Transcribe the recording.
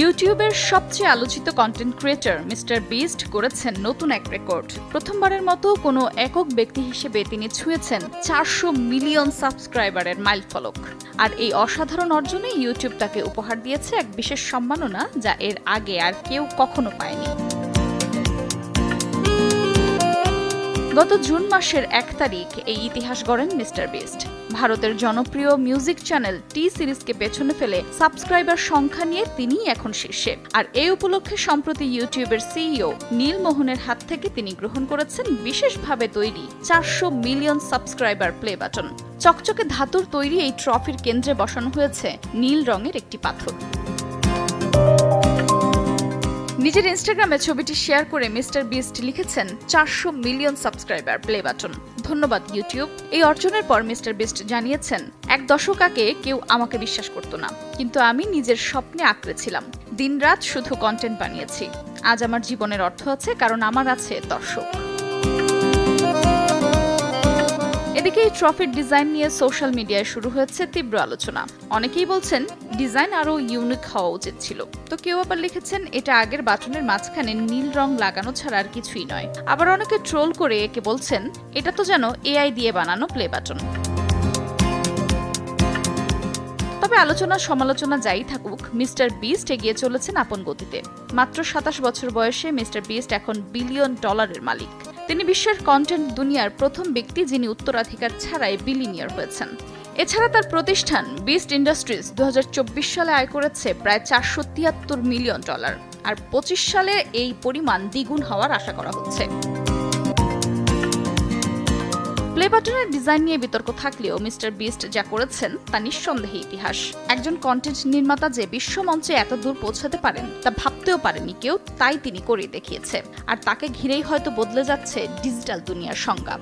ইউটিউবের সবচেয়ে আলোচিত কন্টেন্ট ক্রিয়েটর মিস্টার বিস্ট করেছেন নতুন এক রেকর্ড। প্রথমবারের মতো কোনো একক ব্যক্তি হিসেবে তিনি ছুঁয়েছেন 400 মিলিয়ন সাবস্ক্রাইবারের মাইলফলক। আর এই অসাধারণ অর্জনে ইউটিউব তাকে উপহার দিয়েছে এক বিশেষ সম্মাননা, যা এর আগে আর কেউ কখনো পায়নি। গত জুন মাসের 1 তারিখ এই ইতিহাস গড়েন মিস্টার বিস্ট। ভারতের জনপ্রিয় মিউজিক চ্যানেল টি সিরিজকে পেছনে ফেলে সাবস্ক্রাইবার সংখ্যা নিয়ে তিনিই এখন শীর্ষে। আর এই উপলক্ষে সম্প্রতি ইউটিউবের সিইও নীল মোহনের হাত থেকে তিনি গ্রহণ করেছেন বিশেষভাবে তৈরি 400 মিলিয়ন সাবস্ক্রাইবার প্লে বাটন। চকচকে ধাতুর তৈরি এই ট্রফির কেন্দ্রে বসানো হয়েছে নীল রঙের একটি পাথর। নিজের ইনস্টাগ্রামে ছবিটি শেয়ার করে মিস্টার বিস্ট লিখেছেন 400 মিলিয়ন সাবস্ক্রাইবার প্লে বাটন। ধন্যবাদ ইউটিউব। এই অর্জনের পর মিস্টার বিস্ট জানিয়েছেন, এক দশক আগে কেউ আমাকে বিশ্বাস করত না, কিন্তু আমি নিজের স্বপ্নে আঁকড়েছিলাম। দিনরাত শুধু কন্টেন্ট বানিয়েছি। আজ আমার জীবনের অর্থ আছে, কারণ আমার আছে দর্শক। এদিকে এই ট্রফির ডিজাইন নিয়ে সোশ্যাল মিডিয়ায় শুরু হয়েছে তীব্র আলোচনা। অনেকেই বলছেন ডিজাইন আরও ইউনিক হওয়া উচিত ছিল, তো কেউ আবার লিখেছেন এটা আগের বাটনের মাঝখানে নীল রং লাগানো ছাড়া আর কিছুই নয়। আবার অনেকে ট্রোল করে একে বলছেন এটা তো যেন এআই দিয়ে বানানো প্লে বাটন। তবে আলোচনা সমালোচনা যাই থাকুক, মিস্টার বিস্ট এগিয়ে চলেছেন আপন গতিতে। মাত্র 27 বছর বয়সে মিস্টার বিস্ট এখন বিলিয়ন ডলারের মালিক। তিনি বিশ্বের কন্টেন্ট দুনিয়ার প্রথম ব্যক্তি যিনি উত্তরাধিকার ছাড়াই বিলিয়নিয়ার হয়েছেন। এছাড়া তার প্রতিষ্ঠান বিস্ট ইন্ডাস্ট্রিজ 2024 সালে আয় করেছে প্রায় 473 মিলিয়ন ডলার। আর 25 সালে এই পরিমাণ দ্বিগুণ হওয়ার আশা করা হচ্ছে। প্লে বাটনের ডিজাইন নিয়ে বিতর্ক থাকলেও মিস্টার বিস্ট যা করেছেন তা নিঃসন্দেহে ইতিহাস। একজন কন্টেন্ট নির্মাতা যে বিশ্বমঞ্চে এত দূর পৌঁছাতে পারেন তা ভাবতেও পারেনি কেউ, তাই তিনি করে দেখিয়েছে। আর তাকে ঘিরেই হয়তো বদলে যাচ্ছে ডিজিটাল দুনিয়ার সংজ্ঞা।